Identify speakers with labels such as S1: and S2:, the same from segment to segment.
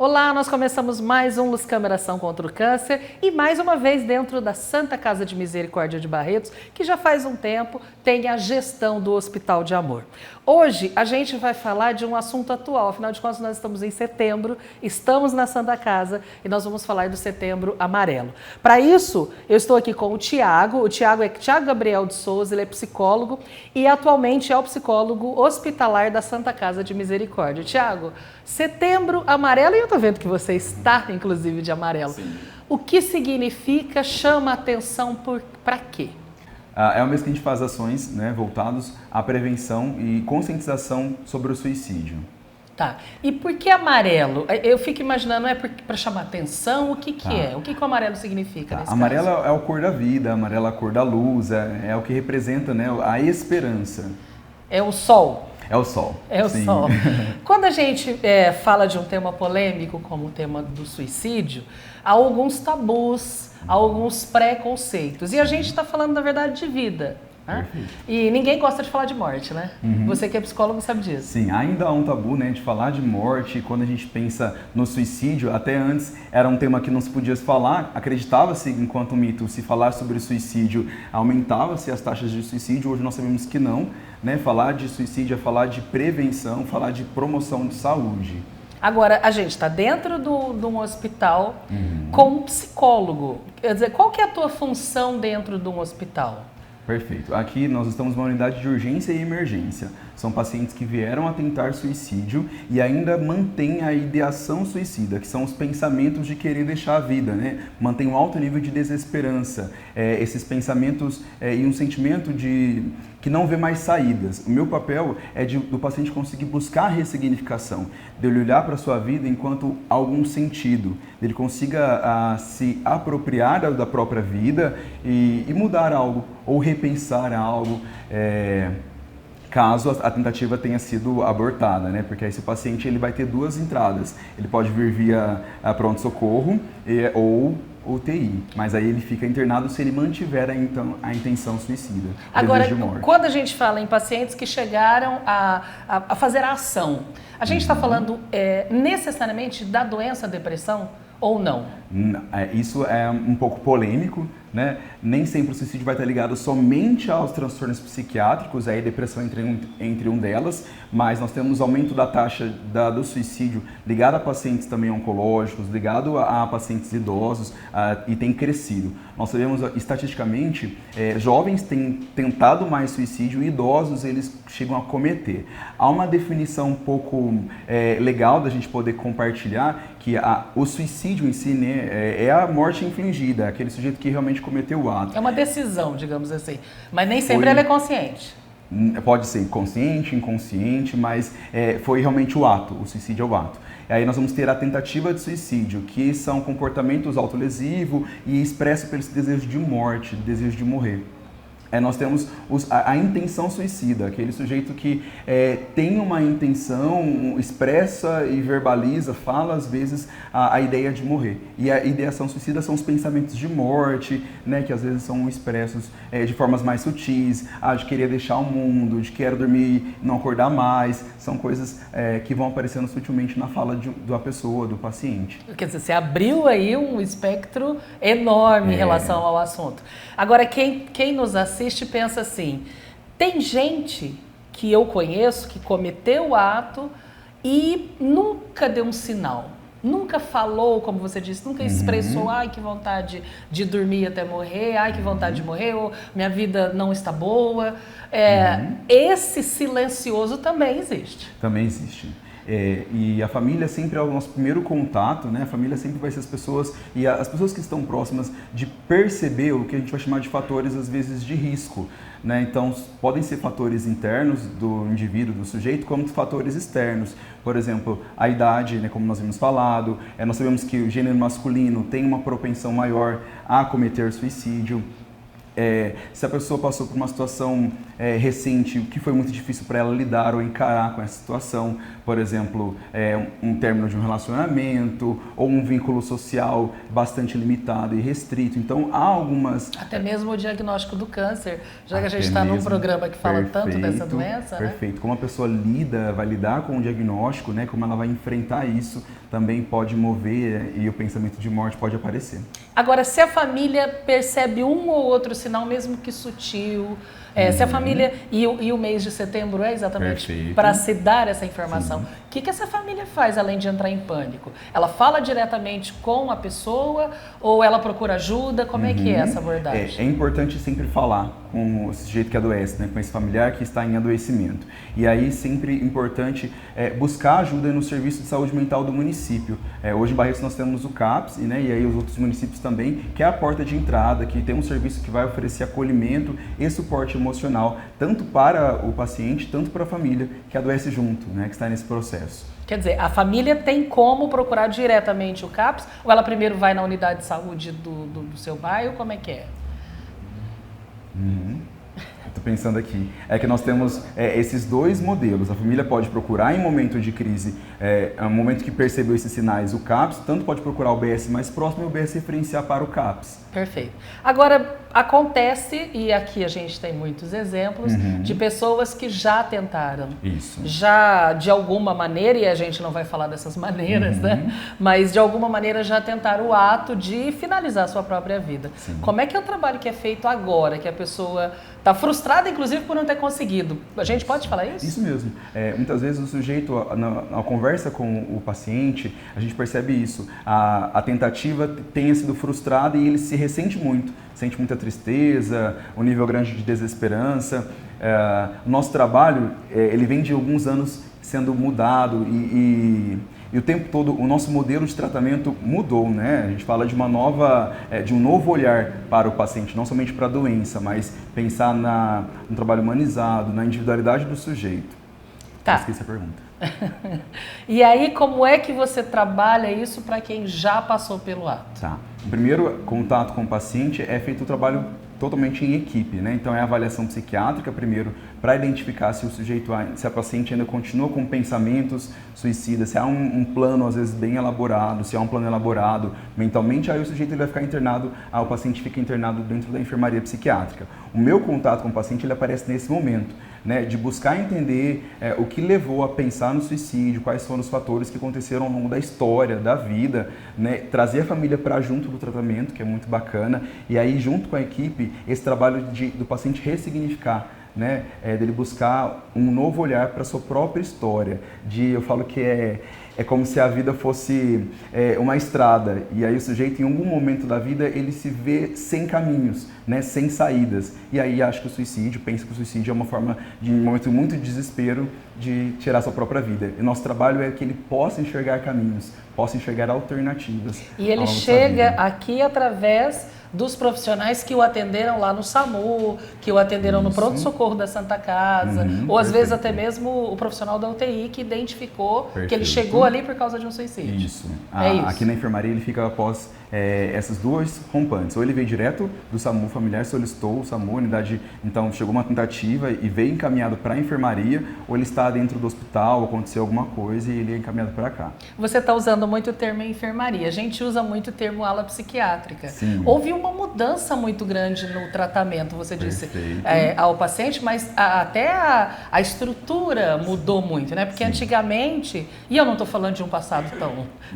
S1: Olá, nós começamos mais um Luz Câmara Ação contra o Câncer e mais uma vez dentro da Santa Casa de Misericórdia de Barretos, que já faz um tempo tem a gestão do Hospital de Amor. Hoje a gente vai falar de um assunto atual, afinal de contas nós estamos em setembro, estamos na Santa Casa e nós vamos falar do Setembro Amarelo. Para isso, eu estou aqui com o Tiago é Tiago Gabriel de Souza, ele é psicólogo e atualmente é o psicólogo hospitalar da Santa Casa de Misericórdia. Tiago, Setembro Amarelo, e eu estou vendo que você está inclusive de amarelo.
S2: Sim.
S1: O que significa, chama atenção para quê?
S2: É o mês que a gente faz ações, voltados à prevenção e conscientização sobre o suicídio.
S1: Tá. E por que amarelo? Eu fico imaginando, é para chamar atenção? O que é? O que o amarelo significa nesse
S2: Amarelo
S1: caso?
S2: é a cor da vida, amarelo é a cor da luz, é o que representa, a esperança.
S1: É o sol.
S2: É o sol.
S1: É o
S2: Sim.
S1: sol. Quando a gente fala de um tema polêmico como o tema do suicídio, há alguns tabus, há alguns preconceitos. E a gente está falando, na verdade, de vida. Né? E ninguém gosta de falar de morte, né? Você que é psicólogo sabe disso.
S2: Sim, ainda há um tabu, de falar de morte. Quando a gente pensa no suicídio, até antes era um tema que não se podia falar. Acreditava-se, enquanto mito, se falar sobre o suicídio, aumentava-se as taxas de suicídio. Hoje nós sabemos que não. Falar de suicídio é falar de prevenção, falar de promoção de saúde.
S1: Agora, a gente está dentro de um hospital com um psicólogo. Quer dizer, qual que é a tua função dentro de um hospital?
S2: Perfeito. Aqui nós estamos numa unidade de urgência e emergência. São pacientes que vieram a tentar suicídio e ainda mantêm a ideação suicida, que são os pensamentos de querer deixar a vida, Mantém um alto nível de desesperança, esses pensamentos e um sentimento de que não vê mais saídas. O meu papel é do paciente conseguir buscar a ressignificação, dele olhar para a sua vida enquanto algum sentido, dele consiga se apropriar da própria vida e mudar algo, ou repensar algo, caso a tentativa tenha sido abortada, Porque esse paciente ele vai ter duas entradas. Ele pode vir via pronto-socorro ou UTI, mas aí ele fica internado se ele mantiver a intenção suicida.
S1: Agora,
S2: desejo de morte.
S1: quando a gente fala em pacientes que chegaram a fazer a ação, a gente está falando necessariamente da doença depressão ou não?
S2: Isso é um pouco polêmico, Nem sempre o suicídio vai estar ligado somente aos transtornos psiquiátricos, aí depressão entre um delas, mas nós temos aumento da taxa do suicídio ligado a pacientes também oncológicos, ligado a pacientes idosos, e tem crescido. Nós sabemos, estatisticamente, jovens têm tentado mais suicídio e idosos eles chegam a cometer. Há uma definição um pouco legal da gente poder compartilhar, que o suicídio em si é a morte infligida, aquele sujeito que realmente cometeu o ato.
S1: É uma decisão, digamos assim, mas nem sempre ela é consciente.
S2: Pode ser consciente, inconsciente, mas foi realmente o ato, o suicídio é o ato. E aí nós vamos ter a tentativa de suicídio, que são comportamentos autolesivos e expresso pelo desejo de morte, desejo de morrer. Nós temos a intenção suicida, aquele sujeito que tem uma intenção, expressa e verbaliza, fala às vezes a ideia de morrer. E a ideação suicida são os pensamentos de morte, que às vezes são expressos de formas mais sutis, de querer deixar o mundo, de quero dormir, não acordar mais. São coisas que vão aparecendo sutilmente na fala da pessoa, do paciente.
S1: Quer dizer, você abriu aí um espectro enorme em relação ao assunto. Agora, quem nos assiste pensa assim, tem gente que eu conheço que cometeu o ato e nunca deu um sinal, nunca falou, como você disse, nunca expressou, ai que vontade de dormir até morrer, ai que vontade de morrer, ou minha vida não está boa. Esse silencioso também existe.
S2: Também existe. E a família sempre é o nosso primeiro contato, A família sempre vai ser as pessoas, e as pessoas que estão próximas de perceber o que a gente vai chamar de fatores, às vezes, de risco, Então, podem ser fatores internos do indivíduo, do sujeito, como fatores externos. Por exemplo, a idade, como nós vimos falado, nós sabemos que o gênero masculino tem uma propensão maior a cometer suicídio. se a pessoa passou por uma situação recente que foi muito difícil para ela lidar ou encarar com essa situação, por exemplo, um término de um relacionamento ou um vínculo social bastante limitado e restrito. Então, há algumas...
S1: Até mesmo o diagnóstico do câncer, já que a gente está num programa que fala tanto dessa doença,
S2: Perfeito. Como a pessoa vai lidar com o diagnóstico, né, como ela vai enfrentar isso, também pode mover e o pensamento de morte pode aparecer.
S1: Agora, se a família percebe um ou outro sinal, mesmo que sutil, se a família... E o mês de setembro é exatamente para se dar essa informação. O que essa família faz além de entrar em pânico? Ela fala diretamente com a pessoa ou ela procura ajuda? Como é que é essa abordagem?
S2: É importante sempre falar com o sujeito que adoece, né, com esse familiar que está em adoecimento. E aí sempre importante buscar ajuda no serviço de saúde mental do município. Hoje em Barretos nós temos o CAPS, né, e aí os outros municípios também, que é a porta de entrada, que tem um serviço que vai oferecer acolhimento e suporte emocional, tanto para o paciente, tanto para a família que adoece junto, né, que está nesse processo.
S1: Quer dizer, a família tem como procurar diretamente o CAPS ou ela primeiro vai na unidade de saúde do seu bairro? Como é que é?
S2: Estou pensando aqui. É que nós temos esses dois modelos. A família pode procurar em momento de crise, no momento que percebeu esses sinais, o CAPS, tanto pode procurar o BS mais próximo e o BS referenciar para o CAPS.
S1: Perfeito. Agora, acontece, e aqui a gente tem muitos exemplos, de pessoas que já tentaram.
S2: Isso.
S1: Já, de alguma maneira, e a gente não vai falar dessas maneiras, né? Mas de alguma maneira já tentaram o ato de finalizar a sua própria vida.
S2: Sim.
S1: Como é que é o trabalho que é feito agora, que a pessoa está frustrada, inclusive, por não ter conseguido? A gente pode falar isso?
S2: Isso mesmo. Muitas vezes o sujeito, na conversa com o paciente, a gente percebe isso. A tentativa tenha sido frustrada e ele se ressente muito. Sente muita tristeza, um nível grande de desesperança. Nosso trabalho, ele vem de alguns anos sendo mudado e o tempo todo o nosso modelo de tratamento mudou, né? A gente fala de de um novo olhar para o paciente, não somente para a doença, mas pensar no trabalho humanizado, na individualidade do sujeito.
S1: Tá.
S2: Esqueci a pergunta.
S1: E aí, como é que você trabalha isso para quem já passou pelo ato?
S2: Tá. O primeiro contato com o paciente é feito o trabalho totalmente em equipe, né? Então é a avaliação psiquiátrica primeiro para identificar se se a paciente ainda continua com pensamentos suicidas, se há um plano às vezes bem elaborado, se há um plano elaborado mentalmente, aí o sujeito ele vai ficar internado, o paciente fica internado dentro da enfermaria psiquiátrica. O meu contato com o paciente ele aparece nesse momento, né? De buscar entender o que levou a pensar no suicídio, quais foram os fatores que aconteceram ao longo da história, da vida, né? Trazer a família para junto do tratamento, que é muito bacana, e aí junto com a equipe, esse trabalho do paciente ressignificar, né, dele buscar um novo olhar para a sua própria história. Eu falo que é como se a vida fosse uma estrada, e aí o sujeito em algum momento da vida ele se vê sem caminhos, né, sem saídas, e aí acha que o suicídio, pensa que o suicídio é uma forma de um momento muito de desespero de tirar sua própria vida. E nosso trabalho é que ele possa enxergar caminhos, possa enxergar alternativas.
S1: E ele chega aqui através dos profissionais que o atenderam lá no SAMU, que o atenderam no pronto-socorro da Santa Casa, ou às vezes até mesmo o profissional da UTI que identificou que ele chegou ali por causa de um suicídio.
S2: Isso.
S1: Isso.
S2: Aqui na enfermaria ele fica após essas duas rompantes. Ou ele veio direto do SAMU familiar, solicitou o SAMU, a unidade, então chegou uma tentativa e veio encaminhado para a enfermaria, ou ele está dentro do hospital, aconteceu alguma coisa e ele é encaminhado para cá.
S1: Você está usando muito o termo enfermaria, a gente usa muito o termo ala psiquiátrica.
S2: Sim.
S1: Houve uma mudança muito grande no tratamento, você disse,
S2: Perfeito.
S1: ao paciente, mas até a estrutura mudou muito, né? Porque antigamente, e eu não estou falando de um passado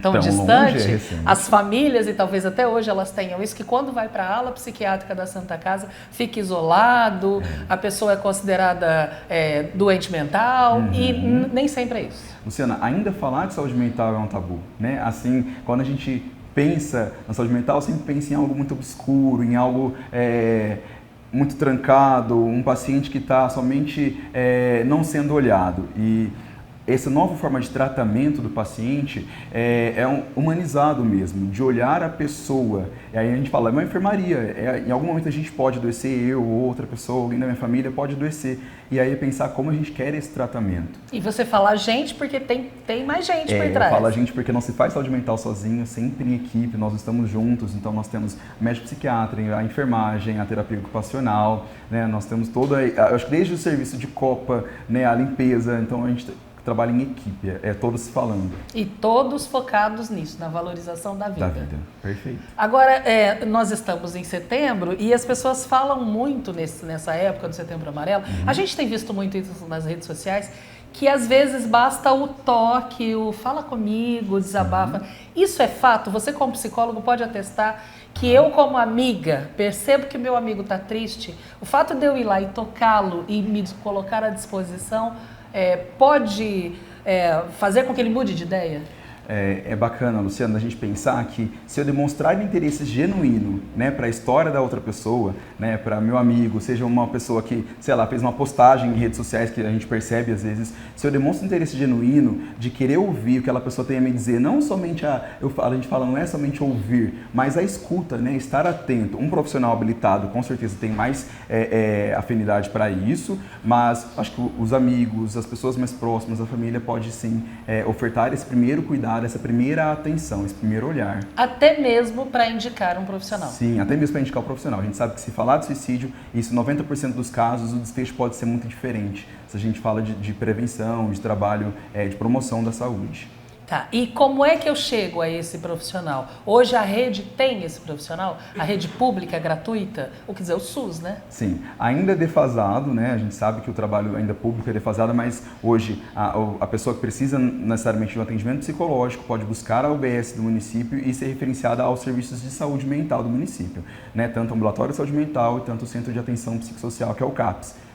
S1: tão distante,
S2: longe,
S1: as famílias, e talvez até hoje elas tenham isso, que quando vai para a ala psiquiátrica da Santa Casa, fica isolado, a pessoa é considerada doente mental, e nem sempre é isso.
S2: Luciana, ainda falar de saúde mental é um tabu, né? Assim, quando a gente pensa na saúde mental, sempre pensa em algo muito obscuro, em algo muito trancado, um paciente que está somente não sendo olhado. E essa nova forma de tratamento do paciente é humanizado mesmo, de olhar a pessoa. E aí a gente fala, é uma enfermaria, em algum momento a gente pode adoecer, eu ou outra pessoa, alguém da minha família pode adoecer. E aí pensar como a gente quer esse tratamento.
S1: E você fala gente porque tem mais gente por trás.
S2: Eu falo a gente porque não se faz saúde mental sozinho, sempre em equipe, nós estamos juntos, então nós temos médico psiquiatra, a enfermagem, a terapia ocupacional, né? Nós temos acho que desde o serviço de copa, né, a limpeza, então a gente trabalha em equipe, todos falando.
S1: E todos focados nisso, na valorização da vida.
S2: Da vida, perfeito.
S1: Agora, nós estamos em setembro e as pessoas falam muito nessa época do Setembro Amarelo. A gente tem visto muito isso nas redes sociais, que às vezes basta o toque, o fala comigo, desabafa. Isso é fato? Você como psicólogo pode atestar que eu como amiga percebo que meu amigo está triste. O fato de eu ir lá e tocá-lo e me colocar à disposição pode fazer com que ele mude de ideia?
S2: É bacana, Luciano, a gente pensar que se eu demonstrar um interesse genuíno, né, para a história da outra pessoa, né, para meu amigo, seja uma pessoa que, sei lá, fez uma postagem em redes sociais que a gente percebe às vezes, se eu demonstro um interesse genuíno de querer ouvir o que aquela pessoa tem a me dizer, não somente a gente fala, não é somente ouvir, mas a escuta, né, estar atento. Um profissional habilitado com certeza tem mais afinidade para isso, mas acho que os amigos, as pessoas mais próximas, a família pode sim ofertar esse primeiro cuidado, essa primeira atenção, esse primeiro olhar.
S1: Até mesmo para indicar um profissional.
S2: Sim, até mesmo para indicar um profissional. A gente sabe que se falar de suicídio, isso 90% dos casos, o desfecho pode ser muito diferente. Se a gente fala de prevenção, de trabalho, de promoção da saúde.
S1: Tá, e como é que eu chego a esse profissional? Hoje a rede tem esse profissional? A rede pública, gratuita? Ou quer dizer, o SUS, né?
S2: Sim, ainda é defasado, né? A gente sabe que o trabalho ainda público é defasado, mas hoje a pessoa que precisa necessariamente de um atendimento psicológico pode buscar a UBS do município e ser referenciada aos serviços de saúde mental do município, né? Tanto o ambulatório de saúde mental e tanto o centro de atenção psicossocial, que é o CAPS.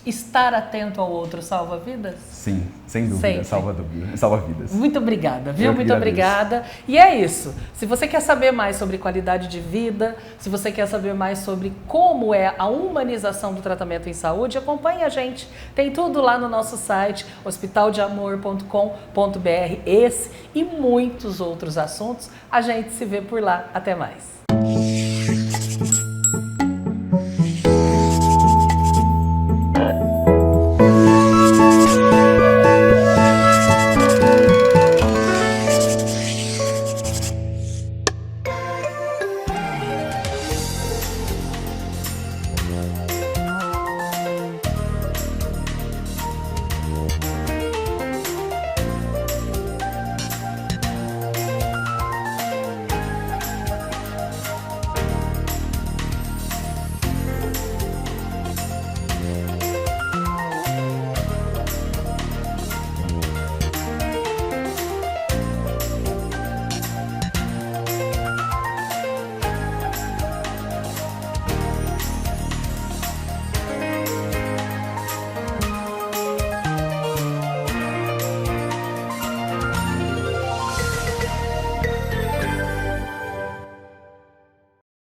S1: Estar atento ao outro salva vidas?
S2: Sim, sem dúvida, salva vidas.
S1: Muito obrigada, viu? Muito obrigada. E é isso. Se você quer saber mais sobre qualidade de vida, se você quer saber mais sobre como é a humanização do tratamento em saúde, acompanhe a gente. Tem tudo lá no nosso site, hospitaldeamor.com.br. Esse e muitos outros assuntos. A gente se vê por lá. Até mais.